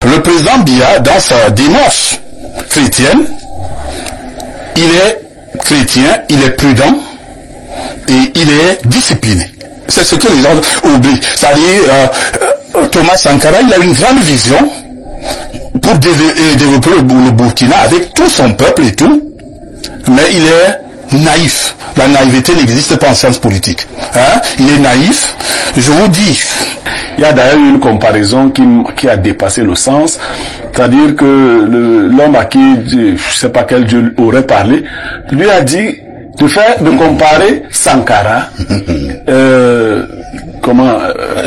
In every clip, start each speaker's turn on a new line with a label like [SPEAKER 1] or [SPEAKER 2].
[SPEAKER 1] Le président Biya, dans sa démarche chrétienne, il est chrétien, il est prudent et il est discipliné. C'est ce que les gens oublient. C'est-à-dire, Thomas Sankara, il a une grande vision pour développer le Burkina avec tout son peuple et tout, mais il est naïf. La naïveté n'existe pas en sciences politiques. Hein? Il est naïf. Je vous dis.
[SPEAKER 2] Il y a d'ailleurs une comparaison qui a dépassé le sens. C'est-à-dire que l'homme à qui, je sais pas quel Dieu aurait parlé, lui a dit de comparer Sankara,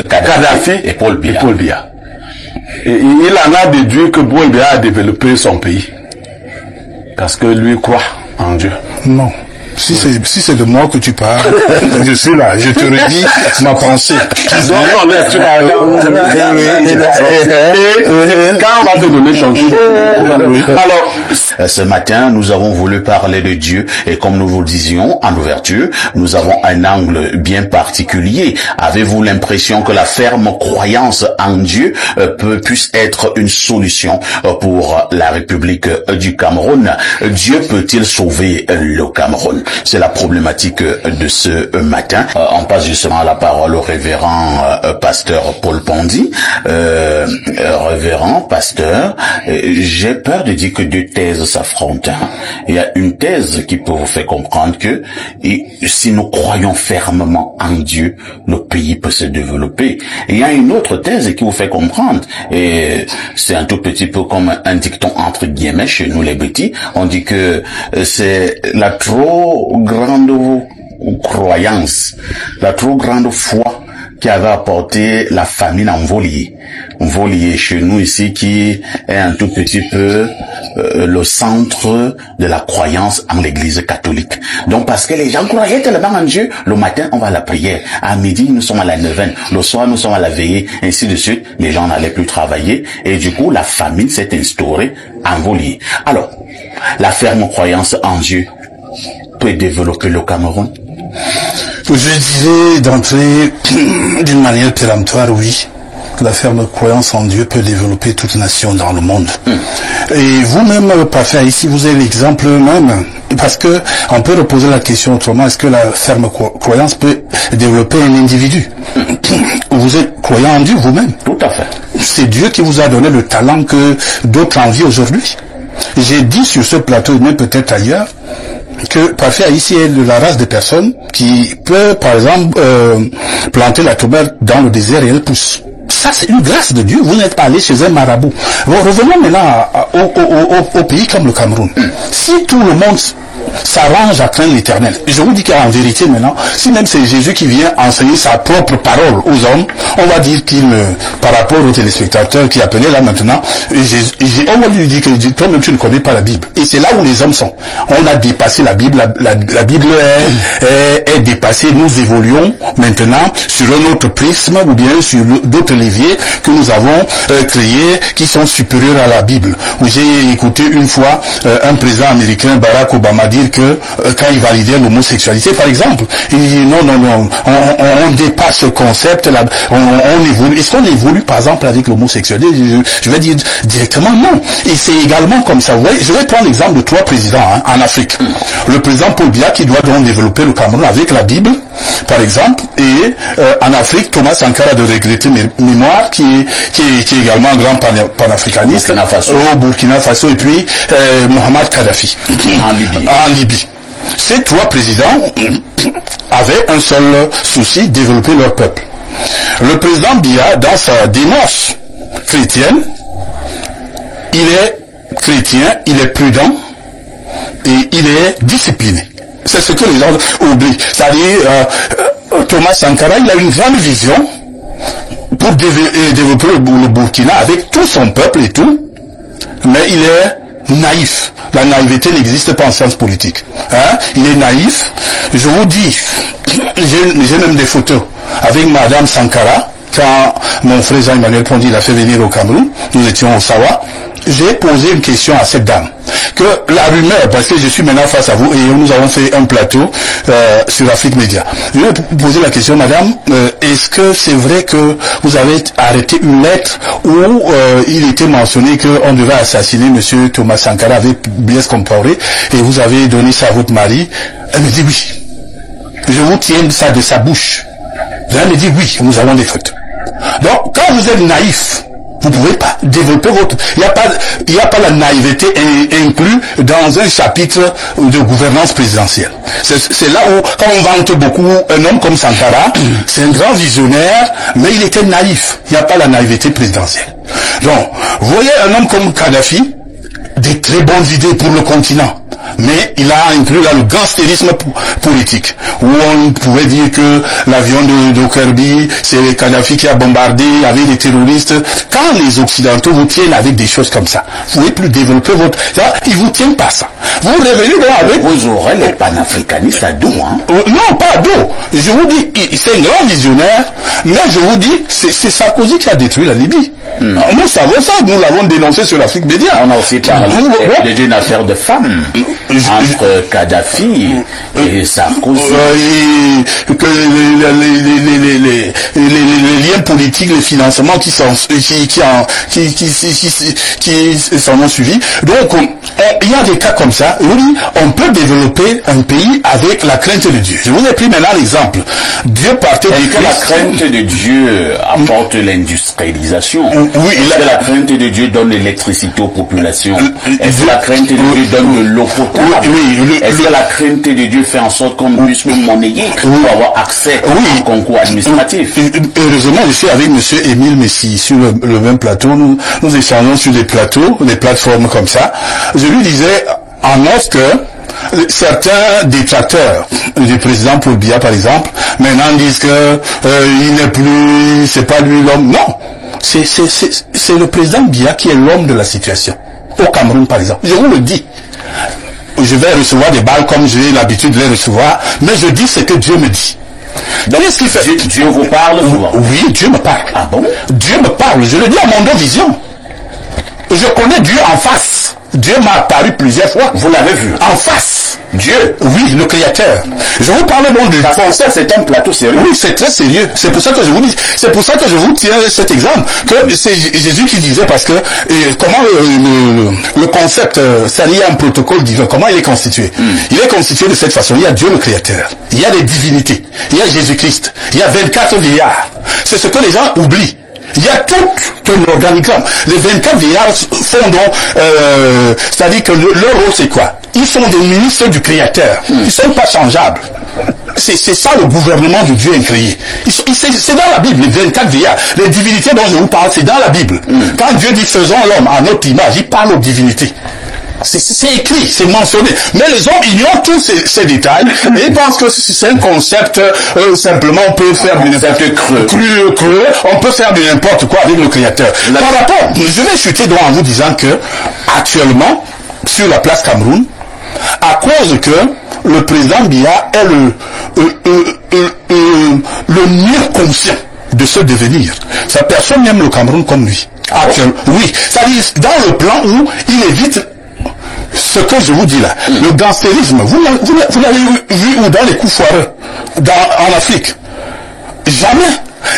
[SPEAKER 2] Kadhafi
[SPEAKER 3] et Paul Biya.
[SPEAKER 2] Et il en a déduit que Paul Biya a développé son pays. Parce que lui croit en Dieu.
[SPEAKER 1] Non. Si c'est de moi que tu parles, je suis là, je te redis ma pensée.
[SPEAKER 2] Quand on va te donner ton jour.
[SPEAKER 3] Alors, ce matin, nous avons voulu parler de Dieu et comme nous vous le disions en ouverture, nous avons un angle bien particulier. Avez-vous l'impression que la ferme croyance en Dieu puisse être une solution pour la République du Cameroun? Dieu peut-il sauver le Cameroun? C'est la problématique de ce matin. On passe justement la parole au révérend pasteur Paul Pondy. Révérend pasteur, j'ai peur de dire que deux thèses s'affrontent. Il y a une thèse qui peut vous faire comprendre que si nous croyons fermement en Dieu, le pays peut se développer. Et il y a une autre thèse qui vous fait comprendre, et c'est un tout petit peu comme un dicton entre guillemets chez nous les petits, on dit que c'est la trop grande croyance, la trop grande foi qui avait apporté la famine en Volier. Volier chez nous ici qui est un tout petit peu le centre de la croyance en l'église catholique. Donc parce que les gens croyaient tellement en Dieu, le matin on va à la prière, à midi nous sommes à la neuvaine, le soir nous sommes à la veillée, ainsi de suite, les gens n'allaient plus travailler et du coup la famine s'est instaurée en Volier. Alors, la ferme croyance en Dieu peut développer le Cameroun?
[SPEAKER 1] Je dirais d'entrée, d'une manière péremptoire, oui. La ferme croyance en Dieu peut développer toute nation dans le monde. Et vous-même, parfait, ici, vous avez l'exemple même. Parce que, on peut reposer la question autrement, est-ce que la ferme croyance peut développer un individu? Vous êtes croyant en Dieu vous-même.
[SPEAKER 3] Tout à fait.
[SPEAKER 1] C'est Dieu qui vous a donné le talent que d'autres envient aujourd'hui. J'ai dit sur ce plateau, et même peut-être ailleurs, que parfait ici est de la race de personnes qui peut, par exemple, planter la tomate dans le désert et elle pousse. Ça, c'est une grâce de Dieu. Vous n'êtes pas allé chez un marabout. Bon, revenons maintenant au pays comme le Cameroun. Si tout le monde s'arrange à craindre l'Éternel, je vous dis qu'en vérité maintenant, si même c'est Jésus qui vient enseigner sa propre parole aux hommes, on va dire qu'il, par rapport aux téléspectateurs qui appelaient là maintenant, on va lui dire que toi-même tu ne connais pas la Bible. Et c'est là où les hommes sont. On a dépassé la Bible, la Bible est dépassée. Nous évoluons maintenant sur un autre prisme ou bien sur d'autres leviers que nous avons créés qui sont supérieurs à la Bible. J'ai écouté une fois un président américain, Barack Obama, dire que quand il validait l'homosexualité, par exemple, il dit non, on dépasse ce concept, on évolue. Est-ce qu'on évolue, par exemple, avec l'homosexualité? Je vais dire directement non. Et c'est également comme ça. Vous voyez, je vais prendre l'exemple de trois présidents en Afrique. Le président Paul Biya qui doit donc développer le Cameroun avec la Bible, par exemple, et en Afrique, Thomas Sankara de regretter mémoire, qui est également un grand panafricaniste au Burkina Faso, et puis Mohamed Kadhafi en Libye. Ces trois présidents avaient un seul souci, développer leur peuple. Le président Biya, dans sa démarche chrétienne, il est chrétien, il est prudent et il est discipliné. C'est ce que les gens oublient. C'est-à-dire, Thomas Sankara, il a une grande vision pour développer le Burkina avec tout son peuple et tout, mais il est naïf. La naïveté n'existe pas en sciences politiques. Hein? Il est naïf. Je vous dis, j'ai même des photos avec Madame Sankara, quand mon frère Jean-Emmanuel Pondy l'a fait venir au Cameroun, nous étions au Sawa, j'ai posé une question à cette dame. Que la rumeur, parce que je suis maintenant face à vous et nous avons fait un plateau sur Afrique Média. Je vais poser la question, madame, est-ce que c'est vrai que vous avez arrêté une lettre où il était mentionné qu'on devait assassiner monsieur Thomas Sankara avec Blaise Compaoré et vous avez donné ça à votre mari? Elle me dit oui. Je vous tiens ça de sa bouche. Elle me dit oui, nous avons des fautes. Donc, quand vous êtes naïf, vous pouvez pas développer votre... Il n'y a pas la naïveté inclus dans un chapitre de gouvernance présidentielle. C'est là où, quand on vante beaucoup un homme comme Sankara, c'est un grand visionnaire, mais il était naïf. Il n'y a pas la naïveté présidentielle. Donc, vous voyez un homme comme Kadhafi, des très bonnes idées pour le continent. Mais il a inclus là le gangstérisme politique, où on pouvait dire que l'avion de Kirby, c'est Kadhafi qui a bombardé avec les terroristes. Quand les Occidentaux vous tiennent avec des choses comme ça, vous pouvez plus développer votre... Ils vous tiennent pas ça. Vous revenez avec...
[SPEAKER 3] Vous aurez les panafricanistes à dos, hein?
[SPEAKER 1] Non, pas à dos. Je vous dis, c'est un grand visionnaire, mais je vous dis, c'est Sarkozy qui a détruit la Libye. Nous savons ça, nous l'avons dénoncé sur l'Afrique Média.
[SPEAKER 3] On a aussi parlé d'une affaire de femmes entre Kadhafi et Sarkozy.
[SPEAKER 1] Que les liens politiques, les financements qui s'en ont suivi. Donc, il y a des cas comme ça. Oui, on peut développer un pays avec la crainte de Dieu. Je vous ai pris maintenant l'exemple. Dieu partait du
[SPEAKER 3] Christ. Est-ce que la crainte de Dieu apporte l'industrialisation?
[SPEAKER 1] Oui,
[SPEAKER 3] est-ce que la crainte de Dieu donne l'électricité aux populations? Est-ce que la crainte de Dieu donne de l'eau potable? Est-ce que la crainte de Dieu fait en sorte qu'on puisse nous monnayer pour avoir accès au concours administratif?
[SPEAKER 1] Heureusement, je suis avec M. Émile Messi sur le même plateau. Nous échangeons sur des plateaux, des plateformes comme ça. Je lui disais en off que certains détracteurs du président Paul Biya, par exemple, maintenant disent que il n'est plus, c'est pas lui l'homme. Non, c'est le président Biya qui est l'homme de la situation. Au Cameroun, par exemple. Je vous le dis. Je vais recevoir des balles comme j'ai l'habitude de les recevoir, mais je dis ce que Dieu me dit. Qu'est-ce qu'il fait?
[SPEAKER 3] Dieu vous parle souvent?
[SPEAKER 1] Oui, Dieu me parle.
[SPEAKER 3] Ah bon?
[SPEAKER 1] Dieu me parle. Je le dis à mon vision. Je connais Dieu en face. Dieu m'a apparu plusieurs fois.
[SPEAKER 3] Vous l'avez vu?
[SPEAKER 1] En face.
[SPEAKER 3] Dieu?
[SPEAKER 1] Oui, le Créateur. Je vous parle donc du
[SPEAKER 3] français, c'est un plateau sérieux.
[SPEAKER 1] Oui, c'est très sérieux. C'est pour ça que je vous dis, c'est pour ça que je vous tiens cet exemple, que c'est Jésus qui disait, parce que comment le concept, ça lié à un protocole divin, comment il est constitué? Il est constitué de cette façon. Il y a Dieu le Créateur, il y a des divinités, il y a Jésus-Christ, il y a 24 vieillards. C'est ce que les gens oublient. Il y a tout un organigramme. Les 24 vieillards font donc, c'est-à-dire que leur rôle c'est quoi? Ils sont des ministres du Créateur. Ils ne sont pas changeables. C'est ça le gouvernement de Dieu incréé. C'est dans la Bible, les 24 vieillards. Les divinités dont je vous parle, c'est dans la Bible. Quand Dieu dit faisons l'homme à notre image, il parle aux divinités. C'est écrit, c'est mentionné. Mais les hommes ignorent tous ces détails et pensent que c'est un concept, simplement on peut faire du n'importe creux, on peut faire du n'importe quoi avec le Créateur. Par rapport, je vais chuter donc en vous disant que, actuellement, sur la place Cameroun, à cause que le président Biya est le mieux conscient de ce devenir. Ça, personne n'aime le Cameroun comme lui. Actuellement, oui. C'est-à-dire, dans le plan où il évite ce que je vous dis là, le gangstérisme, vous l'avez vu où dans les coups foireux en Afrique? Jamais.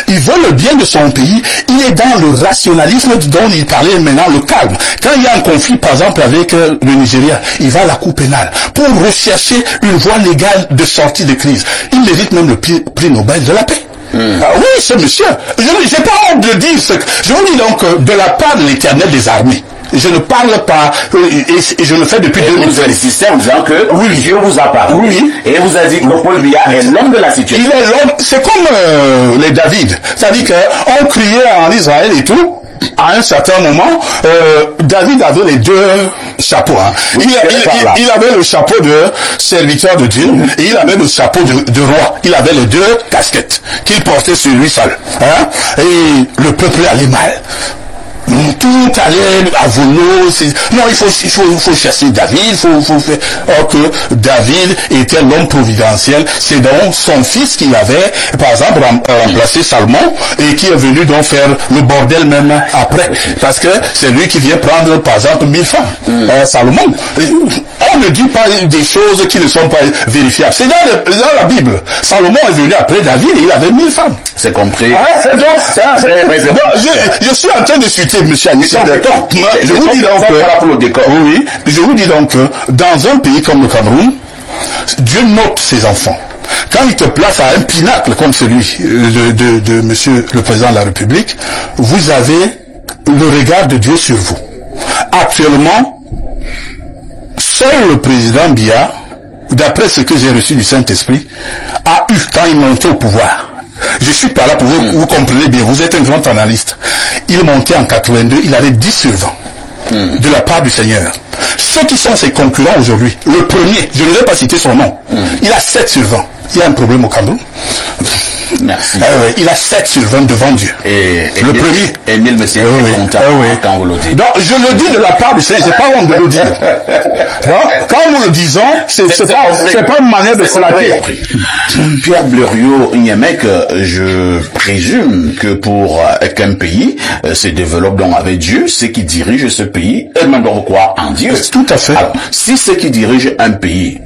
[SPEAKER 1] Il veut le bien de son pays, il est dans le rationalisme dont il parlait maintenant, le calme. Quand il y a un conflit, par exemple, avec le Nigeria, il va à la Cour pénale pour rechercher une voie légale de sortie de crise. Il mérite même le prix Nobel de la paix. Ah oui, ce monsieur. Je n'ai pas honte de dire ce que... Je vous dis donc, de la part de l'Éternel des armées, je ne parle pas, et je le fais depuis 2013.
[SPEAKER 3] Vous insistez en disant que Dieu vous a parlé.
[SPEAKER 1] Oui.
[SPEAKER 3] Et vous a dit que Paul Biya est l'homme de la situation.
[SPEAKER 1] Il est l'homme, c'est comme les David. C'est-à-dire qu'on criait en Israël et tout. À un certain moment, David avait les deux chapeaux. Hein. Il avait le chapeau de serviteur de Dieu et il avait le chapeau de roi. Il avait les deux casquettes qu'il portait sur lui seul. Hein. Et le peuple allait mal. tout allait à volo. Non, il faut chasser David, il faut faire. Or que David était l'homme providentiel. C'est donc son fils qui avait, par exemple, remplacé Salomon et qui est venu donc faire le bordel même après. Parce que c'est lui qui vient prendre, par exemple, 1000 femmes. Salomon. On ne dit pas des choses qui ne sont pas vérifiables. C'est dans la Bible. Salomon est venu après David et il avait 1000 femmes.
[SPEAKER 3] C'est compris.
[SPEAKER 1] Je suis en train de citer monsieur Agnès. Je vous dis donc que dans un pays comme le Cameroun, Dieu note ses enfants. Quand il te place à un pinacle comme celui de monsieur le président de la République, vous avez le regard de Dieu sur vous. Actuellement, seul le président Biya, d'après ce que j'ai reçu du Saint-Esprit, a eu, quand il montait au pouvoir, je suis pas là pour vous comprenez bien, vous êtes un grand analyste. Il montait en 82, il avait 10 sur 20 de la part du Seigneur. Ceux qui sont ses concurrents aujourd'hui, le premier, je ne vais pas citer son nom, il a 7 sur 20. Il y a un problème au Cameroun.
[SPEAKER 3] Merci.
[SPEAKER 1] Il a 7 sur 20 devant Dieu.
[SPEAKER 3] Et
[SPEAKER 1] le premier.
[SPEAKER 3] Émile Messier est content quand vous le dites.
[SPEAKER 1] Donc, je le dis de la part du Seigneur, c'est pas honte de le dire. Quand nous le disons, c'est pas une manière de se laver.
[SPEAKER 3] Pierre Blériot-Niamec, je présume que pour qu'un pays se développe donc avec Dieu, ceux qui dirigent ce pays, eux-mêmes doivent croire en Dieu.
[SPEAKER 1] Tout à fait.
[SPEAKER 3] Alors, si ceux qui dirigent un pays,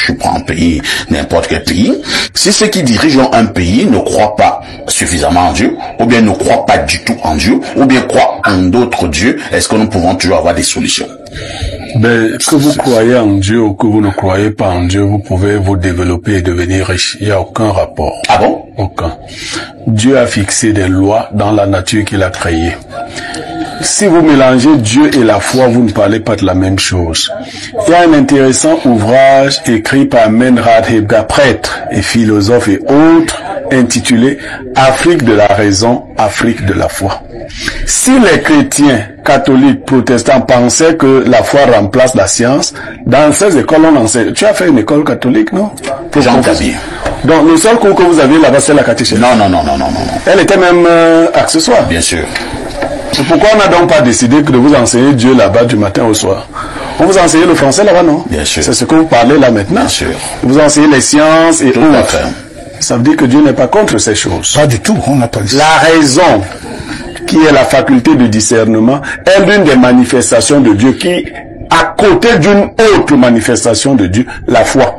[SPEAKER 3] je prends un pays, n'importe quel pays, si ceux qui dirigent un pays ne croient pas suffisamment en Dieu, ou bien ne croient pas du tout en Dieu, ou bien croient en d'autres dieux, est-ce que nous pouvons toujours avoir des solutions?
[SPEAKER 2] Que vous croyez en Dieu ou que vous ne croyez pas en Dieu, vous pouvez vous développer et devenir riche. Il n'y a aucun rapport.
[SPEAKER 3] Ah bon?
[SPEAKER 2] Aucun. Dieu a fixé des lois dans la nature qu'il a créée. Si vous mélangez Dieu et la foi, vous ne parlez pas de la même chose. Il y a un intéressant ouvrage écrit par Menrad Hebga, prêtre et philosophe et autres, intitulé « Afrique de la raison, Afrique de la foi ». Si les chrétiens, catholiques, protestants pensaient que la foi remplace la science, dans ces écoles on enseigne. Tu as fait une école catholique, non?
[SPEAKER 3] Jean-David.
[SPEAKER 2] Donc le seul cours que vous aviez là-bas, c'est la catéchèse.
[SPEAKER 3] Non.
[SPEAKER 2] Elle était même accessoire.
[SPEAKER 3] Bien sûr.
[SPEAKER 2] C'est pourquoi on n'a donc pas décidé de vous enseigner Dieu là-bas du matin au soir. On vous enseigne le français là-bas, non?
[SPEAKER 3] Bien sûr.
[SPEAKER 2] C'est ce que vous parlez là maintenant.
[SPEAKER 3] Bien sûr.
[SPEAKER 2] Vous enseignez les sciences et
[SPEAKER 3] tout
[SPEAKER 2] autres.
[SPEAKER 3] À fait.
[SPEAKER 2] Ça veut dire que Dieu n'est pas contre ces choses.
[SPEAKER 1] Pas du tout, on n'a pas dit ça.
[SPEAKER 2] La raison, qui est la faculté de discernement, est l'une des manifestations de Dieu qui, à côté d'une autre manifestation de Dieu, la foi.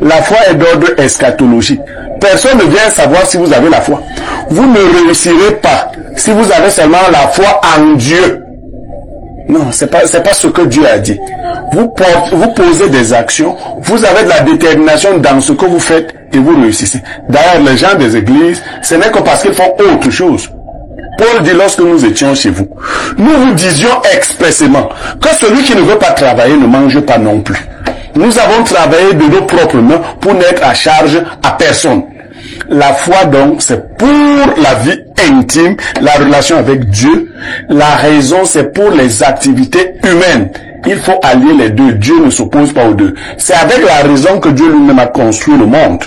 [SPEAKER 2] La foi est d'ordre eschatologique. Personne ne vient savoir si vous avez la foi. Vous ne réussirez pas si vous avez seulement la foi en Dieu. Non, c'est pas ce que Dieu a dit. Vous posez des actions, vous avez de la détermination dans ce que vous faites et vous réussissez. D'ailleurs, les gens des églises, ce n'est que parce qu'ils font autre chose. Paul dit lorsque nous étions chez vous, nous vous disions expressément que celui qui ne veut pas travailler ne mange pas non plus. Nous avons travaillé de nos propres mains pour n'être à charge à personne. La foi donc, c'est pour la vie intime, la relation avec Dieu. La raison, c'est pour les activités humaines. Il faut allier les deux. Dieu ne s'oppose pas aux deux. C'est avec la raison que Dieu lui-même a construit le monde.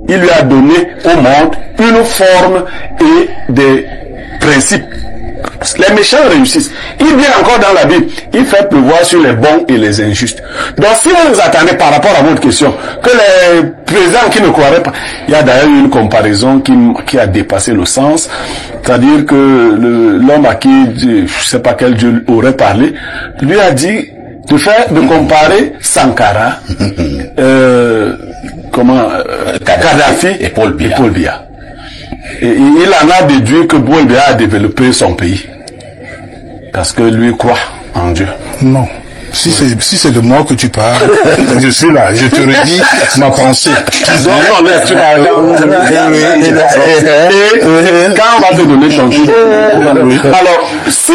[SPEAKER 2] Il lui a donné au monde une forme et des principes. Les méchants réussissent. Il vient encore dans la Bible. Il fait pleuvoir sur les bons et les injustes. Donc si vous vous attendez par rapport à votre question, que les présidents qui ne croiraient pas, il y a d'ailleurs une comparaison qui a dépassé le sens. C'est-à-dire que l'homme à qui, je ne sais pas quel Dieu aurait parlé, lui a dit de comparer Sankara, Kadhafi
[SPEAKER 3] et Paul Biya.
[SPEAKER 2] Et il en a déduit que Paul Biya a développé son pays. Parce que lui croit en Dieu.
[SPEAKER 1] Non. Si c'est de moi que tu parles, je suis là, je te redis ma pensée.
[SPEAKER 2] Quand on va te donner ton titre. Alors, si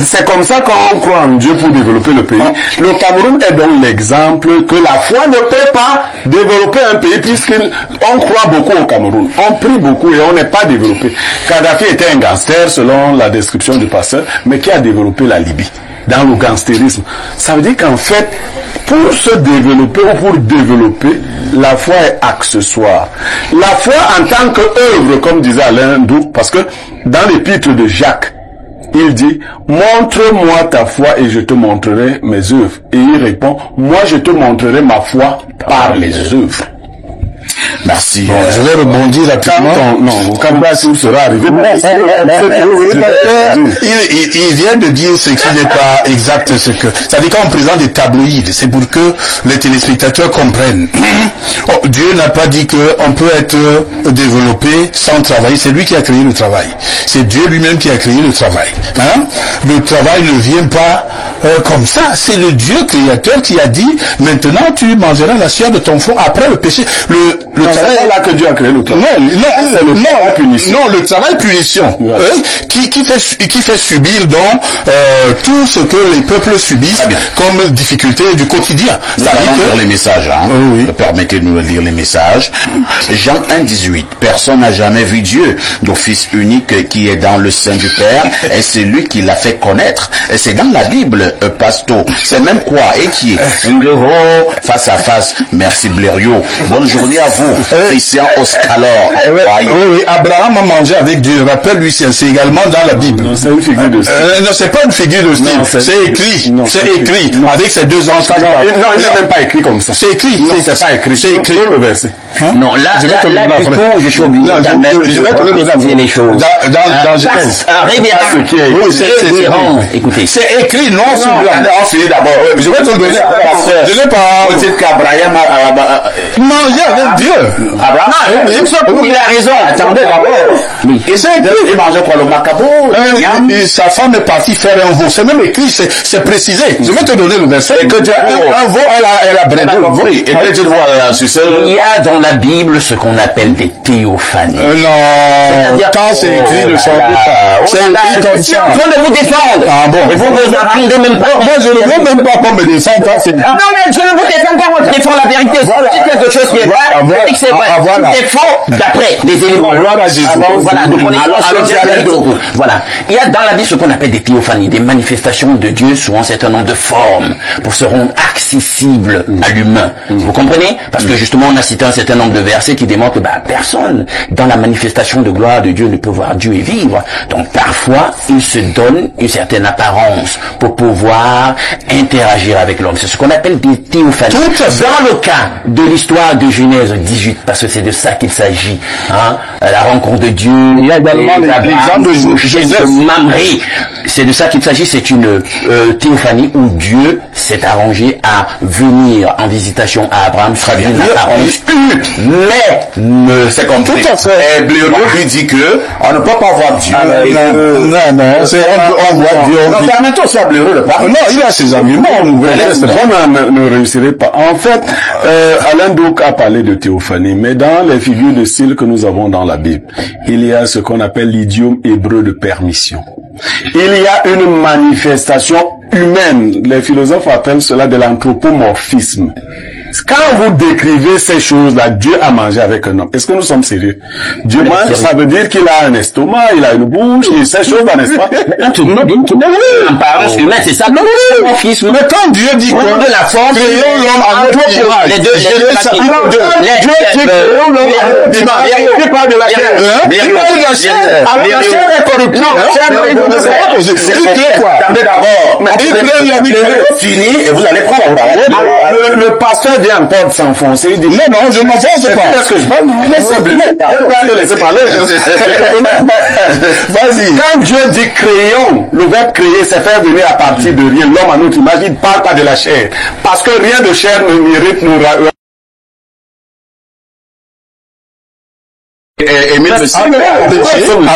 [SPEAKER 2] c'est comme ça qu'on croit en Dieu pour développer le pays, le Cameroun est donc l'exemple que la foi ne peut pas développer un pays puisqu'on croit beaucoup au Cameroun. On prie beaucoup et on n'est pas développé. Kadhafi était un gangster selon la description du pasteur, mais qui a développé la Libye dans le gangstérisme. Ça veut dire qu'en fait, pour se développer ou pour développer, la foi est accessoire. La foi en tant qu'œuvre, comme disait Alain Douk, parce que dans l'épître de Jacques, il dit, montre-moi ta foi et je te montrerai mes œuvres. Et il répond, moi je te montrerai ma foi par les œuvres.
[SPEAKER 3] Merci.
[SPEAKER 1] Bon, je vais rebondir rapidement.
[SPEAKER 2] Quand Bassou sera arrivé,
[SPEAKER 1] il vient de dire ce qui n'est pas exact, c'est-à-dire quand on présente des tabloïds, c'est pour que les téléspectateurs comprennent. Oh, Dieu n'a pas dit qu'on peut être développé sans travailler, c'est lui qui a créé le travail. C'est Dieu lui-même qui a créé le travail. Hein? Le travail ne vient pas comme ça, c'est le Dieu créateur qui a dit, maintenant tu mangeras la chair de ton front après le péché. Le travail
[SPEAKER 2] là que Dieu a créé le travail.
[SPEAKER 1] Non, le travail punition. Qui fait subir donc tout ce que les peuples subissent comme difficulté du quotidien.
[SPEAKER 3] Nous allons lire les messages. Oui. Permettez-nous de lire les messages. Jean 1,18. Personne n'a jamais vu Dieu. Le Fils unique qui est dans le sein du Père, et c'est lui qui l'a fait connaître. Et c'est dans la Bible, Pasto. C'est même quoi? Étier. Face à face. Merci Blériot. Bonne journée à vous. Christian Oscalor.
[SPEAKER 1] Oui, Abraham a mangé avec Dieu. Rappelle-lui, c'est également dans la Bible.
[SPEAKER 2] Non, c'est une figure de style.
[SPEAKER 1] Non, c'est pas une figure de style. C'est écrit. C'est écrit. Avec ces deux anges.
[SPEAKER 2] Non, il n'est même pas écrit comme ça.
[SPEAKER 1] C'est écrit.
[SPEAKER 2] Non, c'est pas écrit.
[SPEAKER 1] C'est écrit.
[SPEAKER 2] Le verset.
[SPEAKER 4] Non, là, du coup, je suis obligé de préciser les choses.
[SPEAKER 1] Écoutez. C'est écrit, non,
[SPEAKER 3] c'est d'abord.
[SPEAKER 1] Je vais te le donner. Je n'ai pas.
[SPEAKER 3] Peut-être qu'Abraham
[SPEAKER 1] manger avec Dieu.
[SPEAKER 4] Il a raison. Attendez d'abord.
[SPEAKER 3] Et c'est écrit. Il mangeait quoi, le macabo?
[SPEAKER 1] Sa femme est partie faire un veau. C'est même écrit, c'est précisé. Je vais te donner le verset.
[SPEAKER 3] Et que tu as
[SPEAKER 1] un veau, elle a brûlé.
[SPEAKER 3] Et que tu vois sur
[SPEAKER 4] il y a dans la Bible ce qu'on appelle des théophanies.
[SPEAKER 1] Non. Quand c'est écrit, ne changez pas.
[SPEAKER 4] C'est écrit comme ça. En train de vous défendre.
[SPEAKER 1] Ah bon.
[SPEAKER 4] Et vous ne attendez même pas.
[SPEAKER 1] Moi, je ne veux même pas qu'on me défende.
[SPEAKER 4] Non, mais je ne vous défends pas. Moi, je défends la vérité. C'est quelque chose qui est vrai. C'est que c'est vrai. C'est faux d'après les éléments. Voilà. Donc, on est voilà. Il y a dans la Bible ce qu'on appelle des théophanies, des manifestations de Dieu sous un certain nombre de formes pour se rendre accessible à l'humain. Vous comprenez? Parce que justement, on a cité un certain nombre de versets qui démontrent que personne dans la manifestation de gloire de Dieu ne peut voir Dieu et vivre. Donc parfois, il se donne une certaine apparence pour pouvoir interagir avec l'homme. C'est ce qu'on appelle des théophanies. Dans le cas de l'histoire de Genèse 18, parce que c'est de ça qu'il s'agit, la rencontre de Dieu.
[SPEAKER 1] Il y a également l'exemple de Genèse.
[SPEAKER 4] C'est de ça qu'il s'agit, c'est une théophanie où Dieu s'est arrangé à venir en visitation à Abraham, sera bien une apparence mais
[SPEAKER 3] c'est comme tout à fait. Et Blériot lui dit que on ne peut pas voir Dieu.
[SPEAKER 1] Non, on voit Dieu.
[SPEAKER 3] Non, permettons aussi à Blériot de parler.
[SPEAKER 1] Non, il a ses arguments.
[SPEAKER 2] On ne réussirait pas. En fait, Alain Douk a parlé de théophanie, mais dans les figures de style que nous avons dans la Bible, il y a ce qu'on appelle l'idiome hébreu de permission. Il y a une manifestation humaine. Les philosophes appellent cela de l'anthropomorphisme. Quand vous décrivez ces choses-là, Dieu a mangé avec un homme. Est-ce que nous sommes sérieux? Dieu mange, ça veut dire qu'il a un estomac, il a une bouche, et ces choses-là, n'est-ce pas?
[SPEAKER 4] C'est ça.
[SPEAKER 1] Mais quand Dieu dit qu'on
[SPEAKER 4] de la forme,
[SPEAKER 1] créons l'homme à notre image.
[SPEAKER 4] Les deux,
[SPEAKER 1] Dieu dit créons l'homme à notre image. Il parle de la chair. Il parle de la chair. Alors la chair est corruptible.
[SPEAKER 3] Attendez d'abord. Fini et vous allez prendre.
[SPEAKER 2] Le pasteur vient encore de s'enfoncer. Il dit,
[SPEAKER 1] non, je m'enfonce pas.
[SPEAKER 2] Est-ce que je parle? Laissez parler. Vas-y. Quand Dieu dit créons, le verbe créer, c'est faire venir à partir de rien l'homme à notre image. Il ne parle pas de la chair. Parce que rien de chair ne mérite nos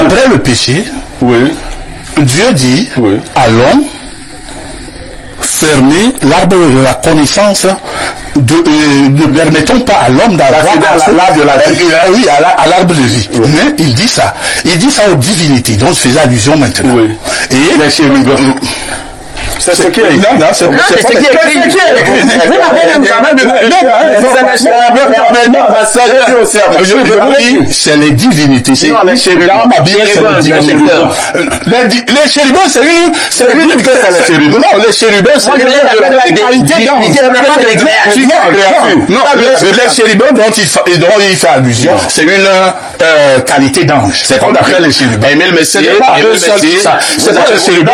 [SPEAKER 1] après le péché, Dieu dit à l'homme, fermer l'arbre de la connaissance, ne permettons pas à l'homme d'avoir l'arbre de la vie. Oui, à l'arbre de vie. Mais il dit ça aux divinités, dont je faisais allusion maintenant. Et
[SPEAKER 2] C'est ce qui est écrit.
[SPEAKER 1] Non, c'est ce qui est écrit. C'est les divinités. Les chérubins, les chérubins, c'est une non, les chérubins, c'est non, les chérubins dont il fait allusion, c'est une qualité d'ange. C'est qu'on appelle les chérubins.
[SPEAKER 3] Aimer le Messie,
[SPEAKER 1] c'est pas le chérubin.